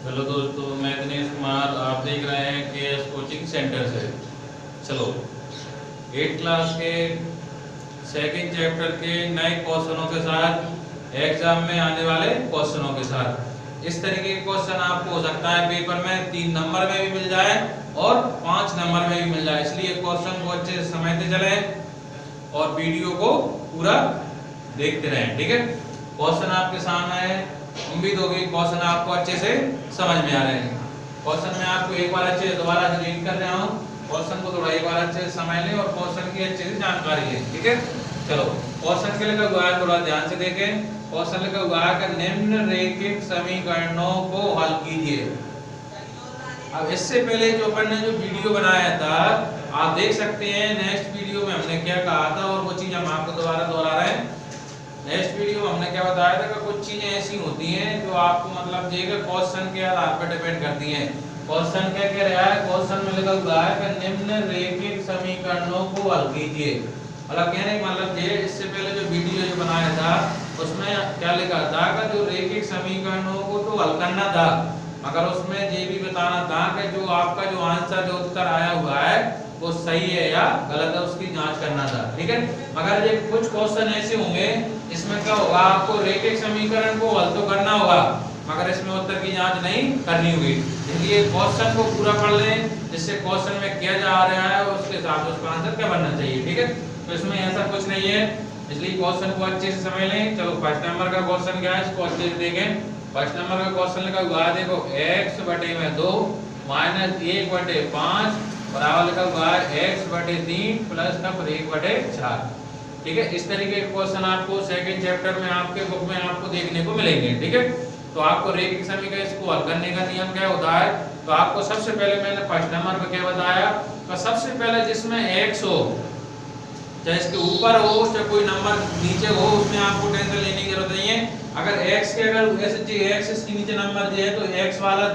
Hello दोस्तों, मैं दिनेश कुमार। आप देख रहे हैं केएस कोचिंग सेंटर से। चलो, 8th क्लास के सेकंड चैप्टर के नए क्वेश्चनों के साथ, एग्जाम में आने वाले क्वेश्चनों के साथ इस तरीके के क्वेश्चन आपको हो सकता है पेपर में 3 नंबर में भी मिल जाए और 5 नंबर में भी मिल जाए। इसलिए क्वेश्चन को अच्छे से समझते चले और वीडियो को पूरा देखते रहें। ठीक है, क्वेश्चन आपके सामने है। उम्मीद होगी क्वेश्चन आपको अच्छे से समझ में आ रहे हैं। क्वेश्चन में आपको एक बार अच्छे दोबारा से रीड कर रहा हूँ। क्वेश्चन को थोड़ा एक बार अच्छे से समझ लें और क्वेश्चन की अच्छे से जानकारी है। ठीक है, चलो क्वेश्चन के लिखा हुआ है, थोड़ा ध्यान से देखें। क्वेश्चन लिखा हुआ है कि निम्नलिखित समीकरणों को हल कीजिए। अब इससे पहले जो अपन ने जो वीडियो बनाया था, आप देख सकते हैं नेक्स्ट वीडियो में हमने क्या कहा था और वो चीज हम आपको दोबारा दोहरा रहे हैं। नेक्स्ट वीडियो में हमने क्या बताया था कि कुछ चीजें ऐसी होती हैं जो आपको मतलब देगा क्वेश्चन के आधार पर डिपेंड करती हैं। क्वेश्चन क्या कह रहा है, क्वेश्चन में लिखा हुआ है कि निम्नलिखित समीकरणों को हल कीजिए। मतलब कहने का मतलब ये, इससे पहले जो वीडियो जो बनाया था उसमें क्या लिखा था कि जो रेखिक समीकरणों को तो हल करना था, मगर उसमें ये भी बताना था कि जो आपका जो आंसर जो उत्तर आया हुआ है वो सही है या गलत है, उसकी जांच करना था। ठीक है, मगर ये कुछ क्वेश्चन ऐसे होंगे इसमें क्या होगा, आपको रेखिक समीकरण को हल तो करना होगा मगर इसमें उत्तर की जांच नहीं करनी होगी। इसलिए क्वेश्चन को पूरा पढ़ लें, जिससे क्वेश्चन में क्या जा रहा है और उसके हिसाब से उसका आंसर क्या बनना चाहिए। ठीक है, तो इसमें ऐसा कुछ नहीं है, इसलिए क्वेश्चन को अच्छे से समझ लें। चलो फर्स्ट नंबर का क्वेश्चन क्या है, इसको अच्छे से देखें। फर्स्ट नंबर का क्वेश्चन लिखा हुआ है, देखो x/2 - 1/5 बराबर लिखा हुआ है x/3 प्लस का 1/4। ठीक है, इस तरीके के क्वेश्चन आपको सेकंड चैप्टर में आपके बुक में आपको देखने को मिलेंगे। ठीक है, तो आपको रेखिक समीकरण इसको हल करने का नियम क्या होता है, तो आपको सबसे पहले मैंने फर्स्ट नंबर पे क्या बताया, तो सबसे पहले जिसमें x हो, चाहे इसके ऊपर हो चाहे कोई नंबर नीचे हो, उसमें आपको टेंशन लेने की जरूरत नहीं है। अगर x के अगर ऐसे x इसके नीचे नंबर जो है तो x वाला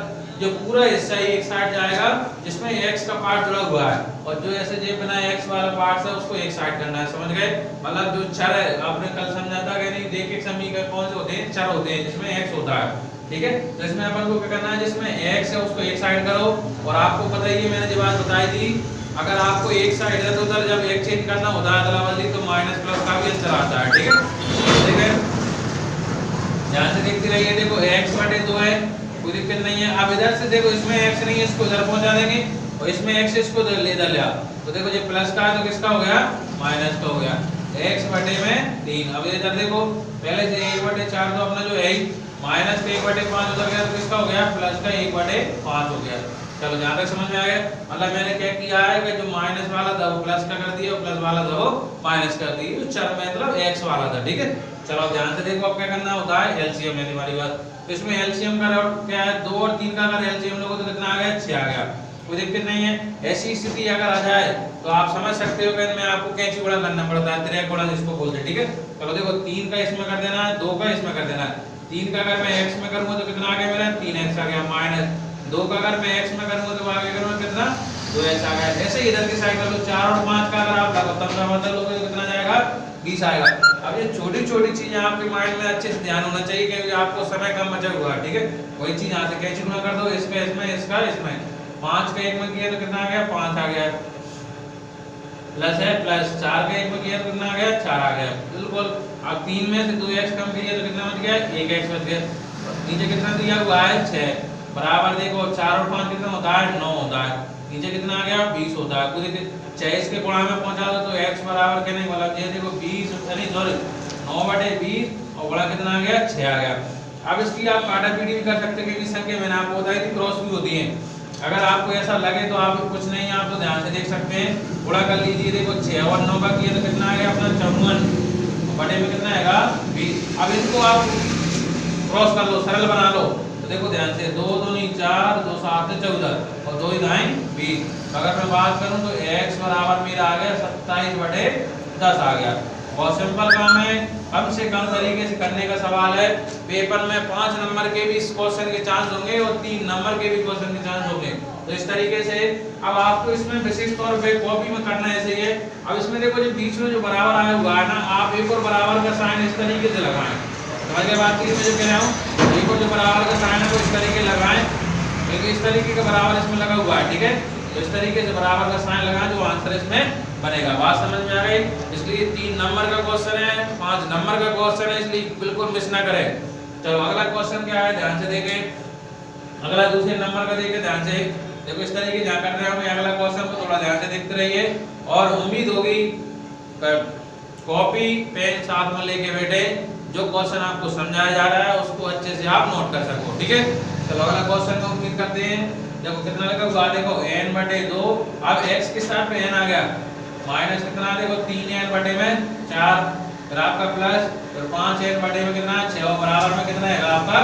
जो पूरा हिस्सा ही एक साइड जाएगा जिसमें x का पार्ट जुड़ा हुआ है, और जो ऐसे जो बिना x वाला पार्ट है उसको एक साइड करना है। समझ गए, मतलब जो चर है, आपने कल समझा था कि नहीं, रेखिक समीकरण कौन से होते हैं, चर होते हैं जिसमें x होता है। ठीक है, तो इसमें अपन को क्या करना है, जिसमें x है उसको एक साइड करो। और आपको पता ही है, मैंने जो बात बताई थी, अगर आपको एक साइड है तो उधर जब एक चेंज करना होता है अदला बदली, तो माइनस प्लस का भी आंसर आता है। ठीक है, ठीक है, ध्यान से देखते रहिए। देखो x/2 है, कोई दिक्कत नहीं है। अब इधर से देखो इसमें x नहीं है, इसको इधर पहुंचा देंगे और इसमें x इसको इधर ले आओ, तो देखो ये प्लस का है तो किसका हो गया, माइनस का हो गया, x/3। अब इधर देखो पहले से 1/4 तो अपना जो है माइनस का 1/5 उधर गया तो किसका हो गया, प्लस का 1/5 हो गया। चलो जहाँ तक समझ में आ गया, मतलब मैंने क्या किया है कि जो माइनस वाला था वो प्लस का कर दिया और प्लस वाला था वो माइनस कर दिया, तो चर मतलब x वाला था। ठीक है, चलो ध्यान से देखो अब क्या करना होता है, एलसीएम लेने वाली बात। तो इसमें एलसीएम का क्या है, 2 और 3 का अगर एलसीएम लोगे तो कितना आ गया, 6 आ गया, कोई दिक्कत नहीं है। ऐसी स्थिति अगर आ जाए तो आप समझ सकते हो कि मैं आपको कैंची गुणा करना पड़ता है, त्रिक गुणा जिसको बोलते हैं। ठीक है, चलो देखो 3 का इसमें कर देना है, 2 का इसमें कर देना है। 3 का अगर मैं x में करूंगा तो कितना आ गया मेरा, 3x आ गया, माइनस 2 का अगर मैं x में करूंगा तो आगे करूंगा कितना, 2x आ गया। ऐसे ही इधर की साइड कर लो, 4 और 5 का अगर आप लगातार का मतलब लोगे तो कितना जाएगा, 20 आएगा। अब ये छोटी छोटी चीजें आपके माइंड में अच्छे से ध्यान होना चाहिए क्योंकि आपको समय कम बचा हुआ है। ठीक है, वही चीज यहाँ से कैंची गुणा कर दो, इसका इसमें इसका इसमें, 5 का 1 में किया तो कितना आ गया, 5 आ गया, प्लस है प्लस 4 का 1 में किया तो कितना आ गया, 4 आ गया, बिल्कुल। अब 3 में से 2x कम किया तो कितना बच गया, 1x बच गया। नीचे कितना दिया हुआ है, 6 बराबर देखो 4 और 5 कितना होता है, 9 होता है, नीचे कितना आ गया, 20 होता है। कुछ 6 के गुणा में पहुंचा दो तो x बराबर क्या नहीं, मतलब ये देखो 20 यानी सॉरी 9/20 और बड़ा कितना आ गया, 6 आ गया। अब इसकी आप काटापीटी भी कर सकते हैं क्योंकि संख्या मैंने आपको बताई थी क्रॉस भी होती है। अगर आपको ऐसा लगे तो आप कुछ नहीं है, आप तो ध्यान से देख सकते हैं, गुणा कर लीजिए। देखो 6 और 9 का किया तो कितना आ गया अपना 54, बड़े में कितना आएगा 20। अब इसको आप क्रॉस कर लो, सरल बना लो, तो देखो ध्यान से 2 दूनी 4, 2 7 14 और 2 दाएं 20। अगर मैं बात करूं तो x बराबर मेरा आ गया 27/10 आ गया। बहुत सिंपल काम है, कम से कम तरीके से करने का सवाल है। पेपर में 5 नंबर के भी इस क्वेश्चन के चांस होंगे और 3 नंबर के भी क्वेश्चन के चांस होंगे, तो इस तरीके से अब आपको इसमें विशेष तौर पे कॉपी में करना ऐसे ही है। अब इसमें देखो जो बीच में जो बराबर आया हुआ है ना, आप एक और बराबर का साइन इस तरीके से लगाएं। समझ गए बात की, मैं जो कह रहा हूँ, एक और जो बराबर का साइन है वो इस तरीके लगाएं, क्योंकि इस तरीके का बराबर इसमें लगा हुआ है, ठीक है। तो इस तरीके से बराबर का साइन लगाएं जो आंसर इसमें बनेगा। बात समझ में आ गई? इसलिए 3 नंबर का क्वेश्चन है, 5 नंबर का क्वेश्चन है, इसलिए बिल्कुल मिस ना करें। चलो अगला क्वेश्चन क्या है, ध्यान से देखें। अगला दूसरे नंबर का देखें ध्यान से। देखो इस तरीके क्या कर रहे हैं, अगला क्वेश्चन को थोड़ा ध्यान से देखते रहिए और उम्मीद होगी कॉपी पेन साथ में लेके बैठे, जो क्वेश्चन आपको समझाया जा रहा है उसको अच्छे से आप नोट कर सको, ठीक है। चलो अगला क्वेश्चन में उम्मीद करते हैं। देखो कितना लगा हुआ, देखो n/2। अब x के साथ में n आ गया, माइनस कितना, देखो 3n/4, फिर आपका प्लस, फिर 5n/में कितना 6 और बराबर में कितना है आपका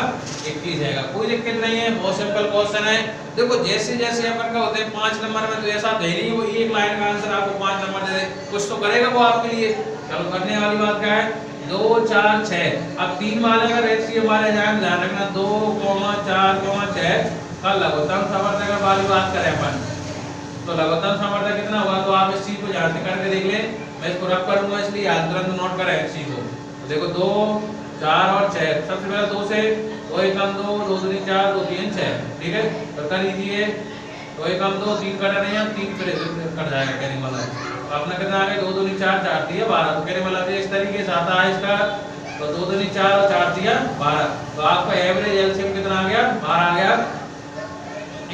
21 है। कोई दिक्कत नहीं है, बहुत सिंपल क्वेश्चन है। देखो जैसे जैसे अपन का होते हैं 5 नंबर में, तो ऐसा है नहीं वो एक लाइन का आंसर आपको 5 नंबर दे दे, कुछ तो करेगा वो आपके लिए। चलो करने वाली बात क्या है, 2 4 6। अब 3 वाले अगर HCF वाले जाए, ध्यान रखना 2, 4, 6 का लघुत्तम समर्थक वाली बात करें अपन, तो लघुत्तम समर्थक कितना हुआ, तो आप इस चीज को ध्यान से करके देख ले। मैं इसको रब करूंगा इसलिए याद तुरंत नोट करें इस चीज को। तो देखो 2 4 और 6, सबसे पहले 2 से 2 1 2, 2 3 4, 2 3 6, ठीक है। तो कर लीजिए 2 1 2, 3 कटा नहीं है, 3 फिर कट जाएगा कहने वाला। तो अपना कितना आ गया, 2 2 4 4 दिया 12, तो कहने वाला इस तरीके से आता है इसका। तो 2 2 4 और 4 दिया 12, तो आपका एवरेज एलसीएम कितना आ गया, 12 आ गया।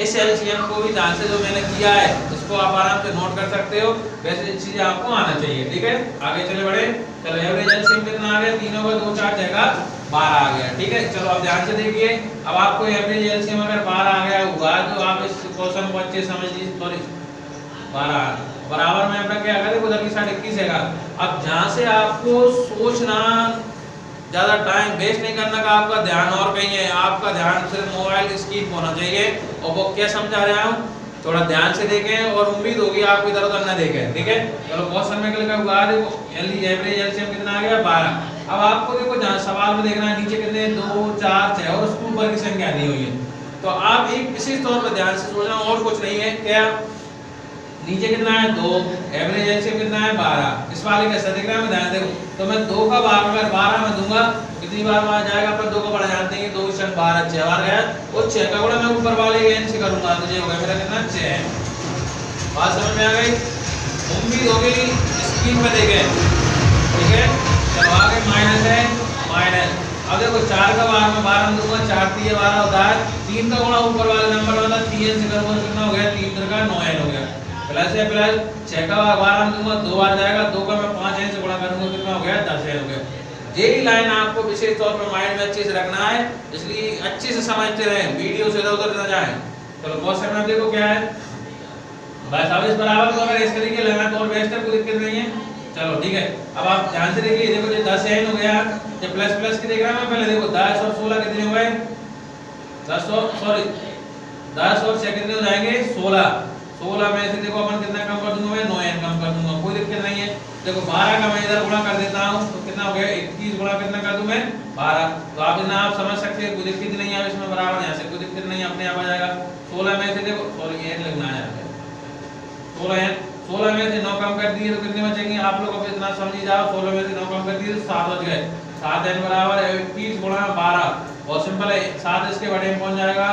इस एलसीएम को भी ध्यान से जो मैंने किया है इसको आप आराम से नोट कर सकते हो, वैसे चीजें आपको आना चाहिए, ठीक है। आगे चले बढ़े। चलो एवरेज एलसीएम कितना आ गया, 3 होगा 2 4 6 का 12 आ गया, ठीक है। चलो अब ध्यान से देखिए, अब आपको एवरेज एलसीएम अगर 12 आ गया हुआ तो आप इस क्वेश्चन को अच्छे समझ लीजिए। सॉरी 12 बराबर में अपना क्या करें, उधर की साइड 21 है। अब जहां से आपको सोचना, ज्यादा टाइम वेस्ट नहीं करना का, आपका ध्यान और कहीं है, आपका ध्यान सिर्फ मोबाइल स्क्रीन पर होना चाहिए। और वो क्या समझा रहा हूं, थोड़ा ध्यान से देखें और उम्मीद होगी आप इधर उधर ना देखें, ठीक है। चलो क्वेश्चन में लिखा हुआ है, देखो एवरेज एलसीएम कितना आ गया 12। अब आपको देखो जहां सवाल में देखना है नीचे कितने 2 4 6 और उसके ऊपर की संख्या दी हुई है, तो आप एक विशेष तौर पर ध्यान से सोचना और कुछ नहीं है। क्या नीचे कितना है 2, एवरेज एलसीएम कितना है 12। इस वाले कैसा दिख रहा है, मैं ध्यान देखो, तो मैं 2 का भाग अगर 12 में दूंगा कितनी बार वहां जाएगा, अपन 2 को बढ़ा जानते हैं 2 6 12 6 बार गया, और 6 का गुणा मैं ऊपर वाले n से करूंगा तो ये होगा मेरा कितना 6। बात समझ में आ गई, उम्मीद होगी स्क्रीन पे देखें, ठीक है। चलो आगे माइनस है, माइनस। अब देखो 4 का भाग में 12 में दूंगा, 4 3 12 होता है, 3 का गुणा ऊपर वाले नंबर वाला 3n से करूंगा कितना हो गया 3 3 का 9n हो गया, प्लस है प्लस 6 का भाग 12 में दूंगा 2 बार जाएगा, 2 का मैं 5n से गुणा करूंगा कितना हो गया 10n हो गया। यही लाइन आपको विशेष तौर पर माइंड में अच्छे से रखना है, इसलिए अच्छे से समझते रहें, वीडियो से इधर उधर न जाएं। चलो क्वेश्चन में देखो क्या है, बस अब इस बराबर को अगर इस तरीके लगाना तो और बेस्ट है, कोई दिक्कत नहीं है। चलो ठीक है, अब आप ध्यान से देखिए, देखो ये 10n हो गया, ये प्लस प्लस की देख रहा मैं पहले, देखो 10 और 16 कितने हो गए, 10 और 6 कितने हो जाएंगे 16। 16 में से देखो अपन कितना कम कर दूंगा मैं 9n कम कर दूंगा, कोई दिक्कत नहीं है। देखो 12 का मैं इधर गुणा कर देता हूं तो कितना हो गया 21 गुणा कितना कर दूं मैं 12, तो आप इतना आप समझ सकते हैं, कोई दिक्कत नहीं है इसमें, बराबर यहां से कोई दिक्कत नहीं है, अपने आप आ जाएगा। 16 में से देखो सॉरी n लगना है, 16 में से 9 कम कर दिए तो कितने बचेंगे, आप लोग अब इतना समझ जाओ, 16 में से 9 कम कर दिए तो 7 बच गए। 7n बराबर 21 गुणा 12, बहुत सिंपल है, 7 इसके बड़े में पहुंच जाएगा,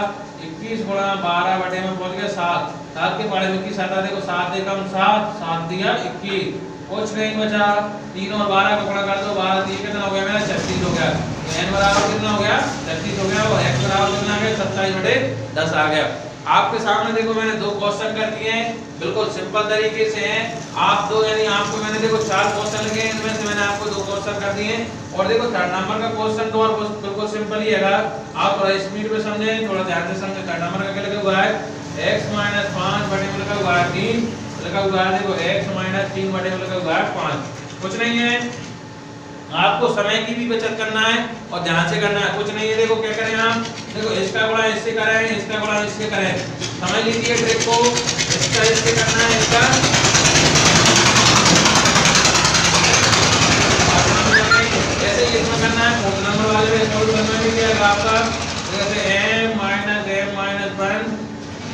21 गुणा 12 बटे में पहुंच गया 7, 7 के बड़े में 21 आता, देखो 7 एकम 7, 7 दिया 21, कुछ नहीं बचा, 3 और 12 का गुणा कर दो, 12 3 कितना हो गया मेरा 36 हो गया, तो n बराबर कितना हो गया 36 हो गया, और x बराबर कितना आ गया 27/10 आ गया। आपके सामने देखो मैंने 2 क्वेश्चन कर दिए हैं, बिल्कुल सिंपल तरीके से हैं। आप दो यानी आपको मैंने देखो 4 क्वेश्चन लगे, इनमें से मैंने आपको 2 क्वेश्चन कर दिए, और देखो 3rd नंबर का क्वेश्चन तो और बिल्कुल सिंपल ही है, आप थोड़ा स्पीड में समझें, थोड़ा ध्यान से समझें। 3rd नंबर का क्या लिखा हुआ है, x - 5 बटे में लिखा हुआ है 3, लिखा हुआ है देखो x - 3 बटे में लिखा हुआ है 5, कुछ नहीं है, आपको समय की भी बचत करना है और ध्यान से करना है, कुछ नहीं है। देखो क्या करें आप, देखो इसका गुणा इससे करें, इसका गुणा इससे करें, समझ लीजिए ट्रिक को, इसका इससे करना है, इसका ऐसे ही इसमें करना है। 4th नंबर वाले में सॉल्व करना भी क्या है आपका, जैसे m - m - 1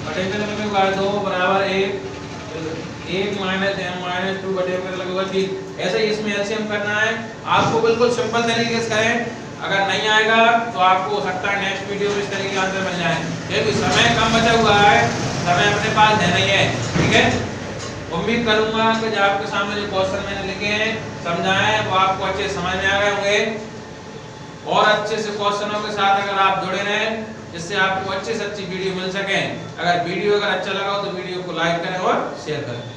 बटे में लगेगा 2 बराबर 1 - m - 2 बटे में लगेगा 3, ऐसे ही इसमें एलसीएम करना है। आपको बिल्कुल सिंपल तरीके से करें, अगर नहीं आएगा तो आपको हो सकता है नेक्स्ट वीडियो में इस तरीके के आंसर मिल जाए, क्योंकि समय कम बचा हुआ है, समय अपने पास है नहीं है। ठीक है, उम्मीद करूंगा कि जो आपके सामने जो क्वेश्चन मैंने लिखे हैं समझाए वो आपको अच्छे समझ में आ गए होंगे। और अच्छे से क्वेश्चनों के साथ अगर आप जुड़े रहें जिससे आपको अच्छी से अच्छी वीडियो मिल सके। अगर वीडियो अगर अच्छा लगा हो तो वीडियो को लाइक करें और शेयर करें।